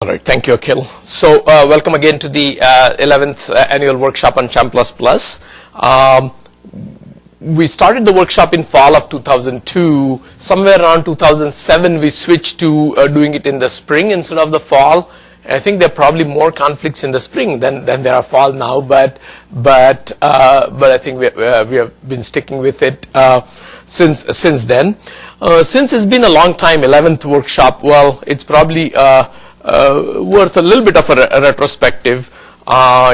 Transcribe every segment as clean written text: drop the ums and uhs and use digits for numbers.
All right, thank you, Kale. So welcome again to the 11th annual workshop on CHAM++. We started the workshop in fall of 2002. Somewhere around 2007, we switched to doing it in the spring instead of the fall. And I think there are probably more conflicts in the spring than there are fall now, but I think we have been sticking with it since then. Since it's been a long time, 11th workshop, well, it's probably worth a little bit of a retrospective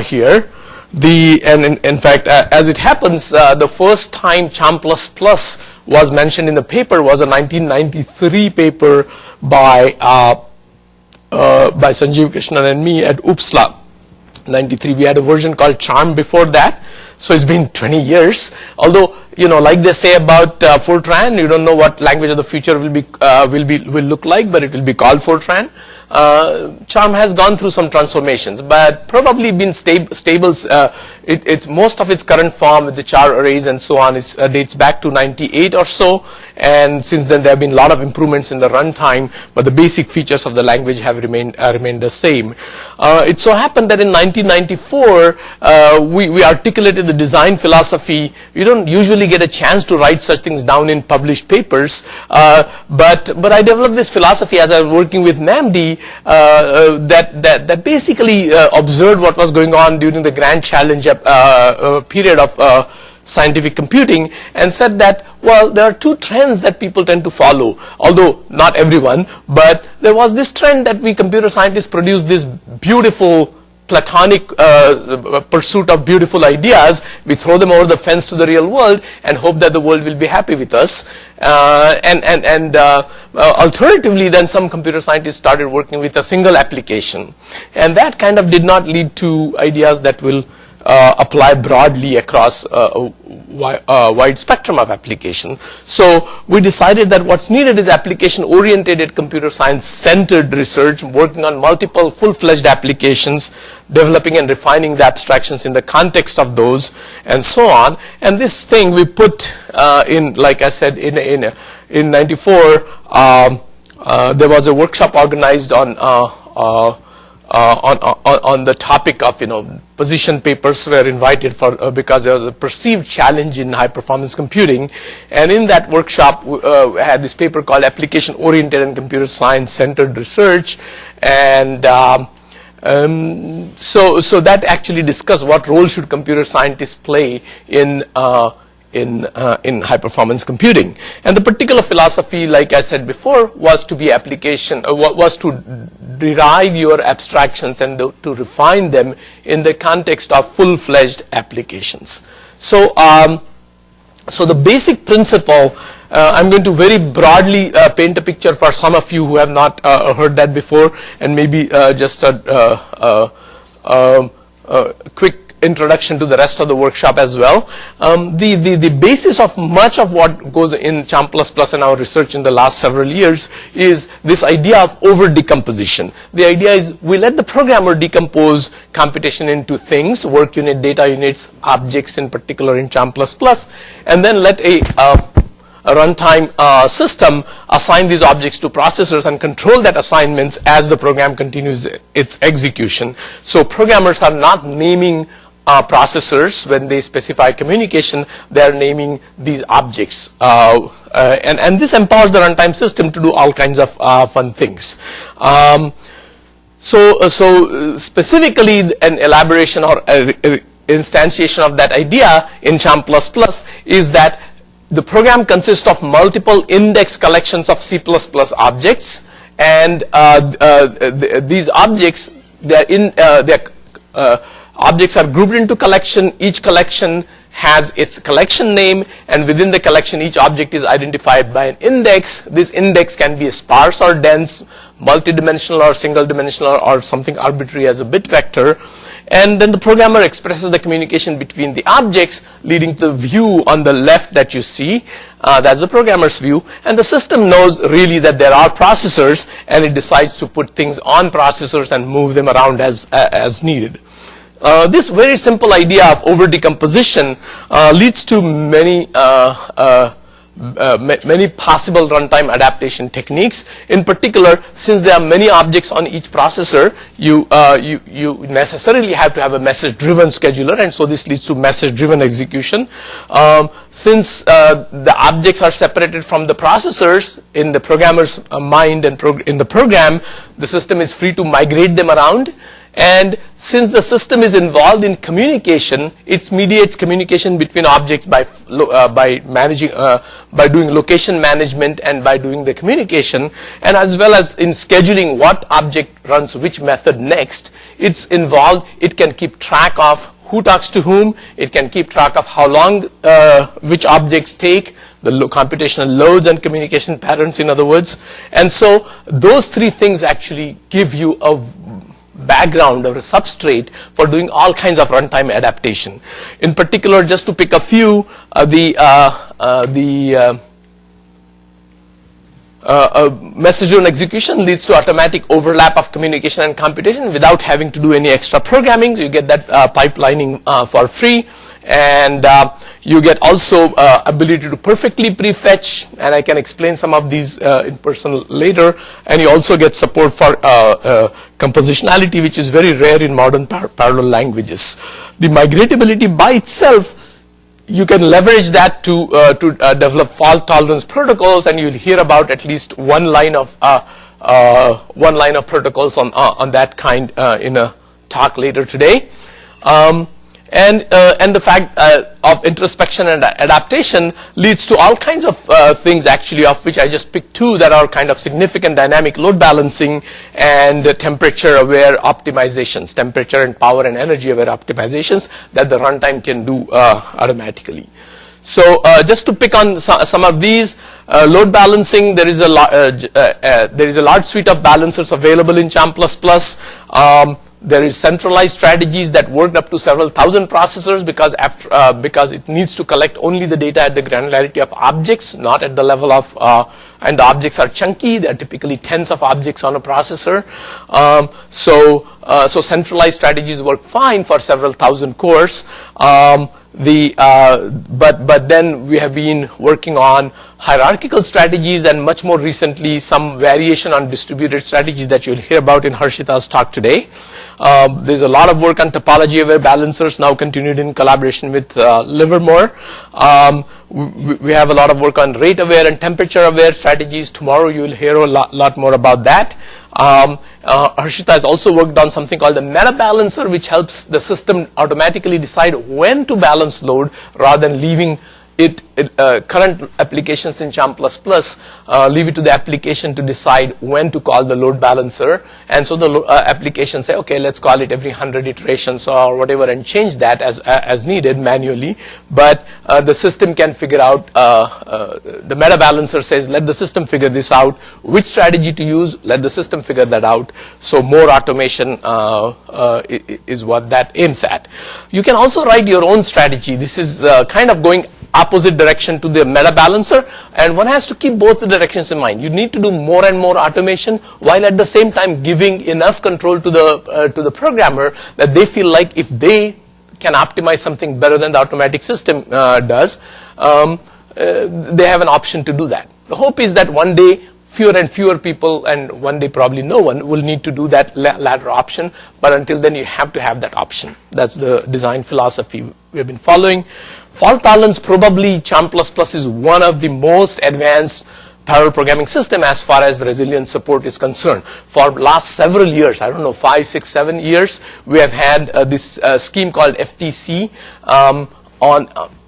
here. In fact, as it happens, the first time CHAM++ was mentioned in the paper was a 1993 paper by Sanjeev Krishnan and me at Uppsala. 93. We had a version called Charm before that, so it's been 20 years. Although, you know, like they say about Fortran, you don't know what language of the future will look like, but it will be called Fortran. Charm has gone through some transformations, but probably been stable. It's most of its current form with the char arrays and so on dates back to 98 or so, and since then there have been a lot of improvements in the runtime, but the basic features of the language have remained the same. It so happened that in 1994 we articulated the design philosophy. You don't usually get a chance to write such things down in published papers, but I developed this philosophy as I was working with NAMD that basically observed what was going on during the grand challenge period of scientific computing, and said that, well, there are two trends that people tend to follow, although not everyone, but there was this trend that we computer scientists produce this beautiful platonic pursuit of beautiful ideas. We throw them over the fence to the real world and hope that the world will be happy with us. Alternatively, then some computer scientists started working with a single application, and that kind of did not lead to ideas that will apply broadly across a wide spectrum of application. So we decided that what's needed is application-oriented computer science-centered research, working on multiple full-fledged applications, developing and refining the abstractions in the context of those, and so on. And this thing we put in, like I said, in 94, there was a workshop organized on the topic of, you know, position papers were invited for because there was a perceived challenge in high performance computing, and in that workshop we had this paper called Application Oriented and Computer Science Centered Research, and so that actually discussed what role should computer scientists play in high performance computing. And the particular philosophy, like I said before, was to be was to derive your abstractions and to refine them in the context of full-fledged applications. So so the basic principle, I'm going to very broadly paint a picture for some of you who have not heard that before, and maybe just a quick introduction to the rest of the workshop as well. The basis of much of what goes in CHAM++ and our research in the last several years is this idea of over-decomposition. The idea is we let the programmer decompose computation into things, work unit, data units, objects in particular in CHAM++, and then let a runtime system assign these objects to processors and control that assignments as the program continues its execution. So programmers are not naming processors when they specify communication, they are naming these objects, and this empowers the runtime system to do all kinds of fun things. So specifically, an elaboration or instantiation of that idea in CHAM++ is that the program consists of multiple index collections of C++ objects, and these objects, objects are grouped into collection. Each collection has its collection name, and within the collection each object is identified by an index. This index can be sparse or dense, multidimensional or single dimensional, or something arbitrary as a bit vector. And then the programmer expresses the communication between the objects, leading to the view on the left that you see. That's the programmer's view, and the system knows really that there are processors, and it decides to put things on processors and move them around as needed. This very simple idea of over-decomposition leads to many many possible runtime adaptation techniques. In particular, since there are many objects on each processor, you necessarily have to have a message-driven scheduler, and so this leads to message-driven execution. Since the objects are separated from the processors in the programmer's mind and in the program, the system is free to migrate them around. And since the system is involved in communication, it mediates communication between objects by managing, by doing location management and by doing the communication, and as well as in scheduling what object runs which method next. It's involved. It can keep track of who talks to whom. It can keep track of how long which objects take, the computational loads and communication patterns, in other words. And so those three things actually give you a background or a substrate for doing all kinds of runtime adaptation. In particular, just to pick a few, message-driven execution leads to automatic overlap of communication and computation without having to do any extra programming. So you get that pipelining for free, and you get also ability to perfectly prefetch, and I can explain some of these in person later. And you also get support for compositionality, which is very rare in modern parallel languages. The migratability by itself, you can leverage that to develop fault tolerance protocols, and you'll hear about at least one line of protocols on that kind in a talk later today. And the fact of introspection and adaptation leads to all kinds of things, actually, of which I just picked two that are kind of significant: dynamic load balancing and temperature aware optimizations, temperature and power and energy aware optimizations that the runtime can do automatically. So just to pick on some of these, load balancing, there is a large suite of balancers available in CHARM++. There is centralized strategies that worked up to several thousand processors because it needs to collect only the data at the granularity of objects, not at the level of, and the objects are chunky. They are typically tens of objects on a processor. So centralized strategies work fine for several thousand cores. But then we have been working on hierarchical strategies, and much more recently some variation on distributed strategies that you'll hear about in Harshita's talk today. There's a lot of work on topology aware balancers now continued in collaboration with Livermore. We have a lot of work on rate aware and temperature aware strategies. Tomorrow you will hear a lot more about that. Harshita has also worked on something called the meta balancer, which helps the system automatically decide when to balance load rather than leaving it, current applications in CHARM++, leave it to the application to decide when to call the load balancer. And so the application say, okay, let's call it every 100 iterations or whatever, and change that as needed manually. But the system can figure out, the meta balancer says, let the system figure this out, which strategy to use, let the system figure that out. So more automation is what that aims at. You can also write your own strategy. This is kind of going opposite direction to the meta balancer, and one has to keep both the directions in mind. You need to do more and more automation while at the same time giving enough control to the programmer that they feel like if they can optimize something better than the automatic system does, they have an option to do that. The hope is that one day fewer and fewer people, and one day probably no one, will need to do that latter option, but until then you have to have that option. That's the design philosophy we have been following. Fault tolerance, probably CHARM++ is one of the most advanced parallel programming system as far as resilience support is concerned. For last several years, I don't know, 5, 6, 7 years, we have had this scheme called HPCC.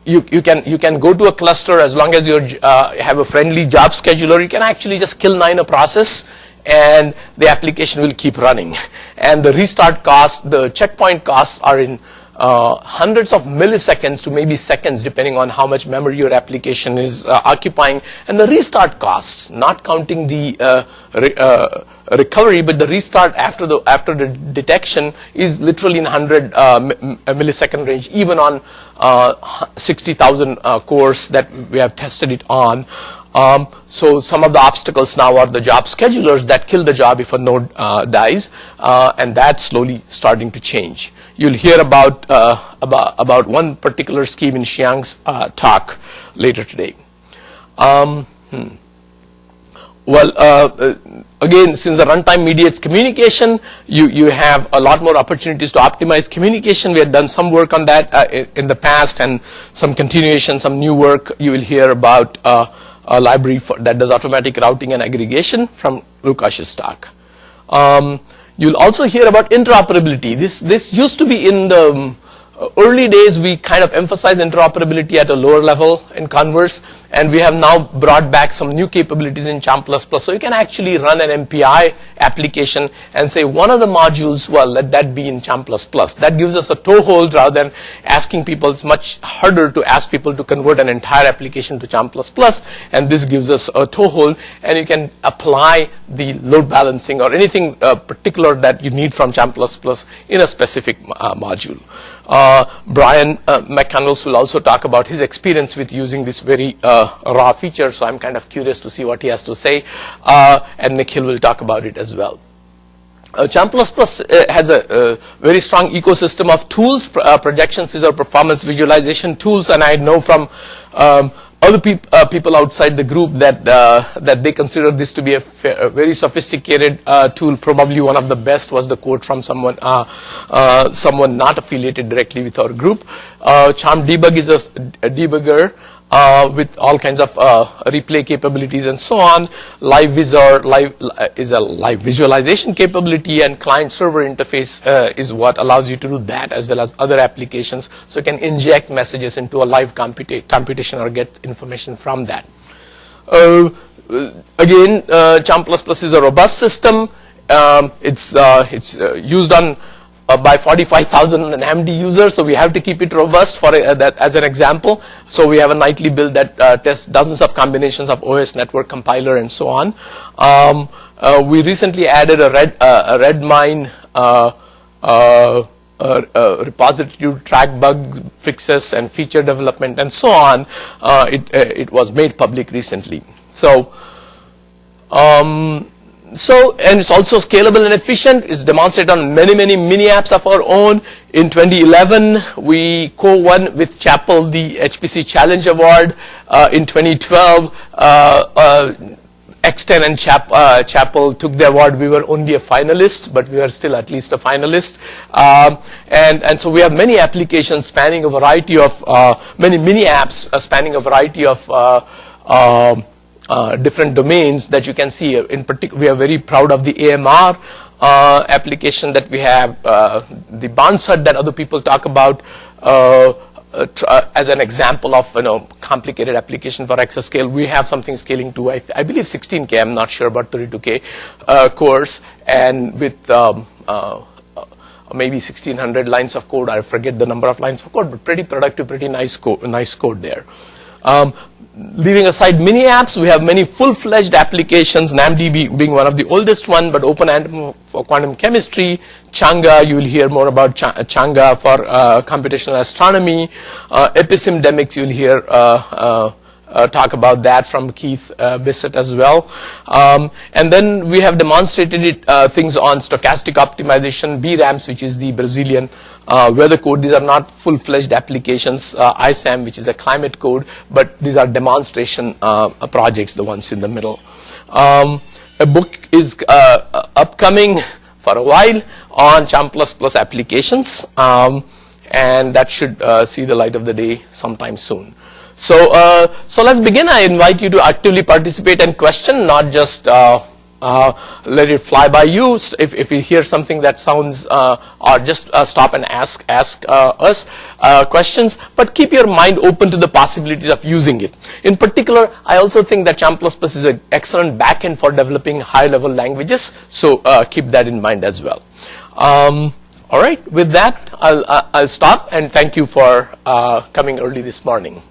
You can go to a cluster as long as you have a friendly job scheduler. You can actually just kill 9 a process, and the application will keep running. And the restart cost, the checkpoint costs are in hundreds of milliseconds to maybe seconds, depending on how much memory your application is occupying. And the restart costs, not counting the recovery, but the restart after the detection is literally in 100 millisecond range, even on 60,000 cores that we have tested it on. So some of the obstacles now are the job schedulers that kill the job if a node dies, and that's slowly starting to change. You'll hear about one particular scheme in Xiang's talk later today. Well, again, since the runtime mediates communication, you have a lot more opportunities to optimize communication. We have done some work on that in the past, and some continuation, some new work. You will hear about a library that does automatic routing and aggregation from Lukash's talk. You'll also hear about interoperability. This used to be in the early days. We kind of emphasized interoperability at a lower level in Converse, and we have now brought back some new capabilities in Charm++. So you can actually run an MPI application and say one of the modules, well, let that be in Charm++. That gives us a toehold rather than asking people. It's much harder to ask people to convert an entire application to Charm++, and this gives us a toehold, and you can apply the load balancing or anything particular that you need from Charm++ in a specific module. Brian McCandless will also talk about his experience with using this very raw feature, so I'm kind of curious to see what he has to say, and Nikhil will talk about it as well. Charm++ has a very strong ecosystem of tools. Projections is our performance visualization tools, and I know from other people outside the group that they consider this to be a very sophisticated tool. Probably one of the best was the quote from someone not affiliated directly with our group. Charm Debug is a debugger with all kinds of replay capabilities and so on. Live Visor is a live visualization capability, and client server interface is what allows you to do that, as well as other applications, so you can inject messages into a live computation or get information from that. Again, Charm++ is a robust system. It's used on by 45,000 AMD users, so we have to keep it robust for that as an example. So we have a nightly build that tests dozens of combinations of OS, network, compiler, and so on. We recently added a Redmine repository to track bug fixes and feature development and so on. It was made public recently. And it's also scalable and efficient. It's demonstrated on many mini apps of our own. In 2011, we co-won with Chapel the HPC Challenge Award. In 2012, X10 and Chapel took the award. We were only a finalist, but we were still at least a finalist. And so we have many applications spanning a variety of many mini apps spanning a variety of different domains that you can see. In particular, we are very proud of the AMR application that we have, the Bansat that other people talk about as an example of complicated application for exascale. We have something scaling to I believe 16K. I'm not sure about 32K cores, and with maybe 1600 lines of code. I forget the number of lines of code, but pretty productive, pretty nice code there. Leaving aside mini apps, we have many full-fledged applications, NAMD being one of the oldest one, but OpenAtom for quantum chemistry, Changa, you will hear more about Changa for computational astronomy, Episim-Demix, you will hear talk about that from Keith Bissett as well. And then we have demonstrated things on stochastic optimization, BRAMS, which is the Brazilian weather code. These are not full-fledged applications, ISAM, which is a climate code, but these are demonstration projects, the ones in the middle. A book is upcoming for a while on Charm++ applications, and that should see the light of the day sometime soon. So let's begin. I invite you to actively participate and question, not just let it fly by you. If you hear something that sounds, or just stop and ask us questions, but keep your mind open to the possibilities of using it. In particular, I also think that Charm++ is an excellent backend for developing high-level languages, so keep that in mind as well. All right, with that, I'll stop, and thank you for coming early this morning.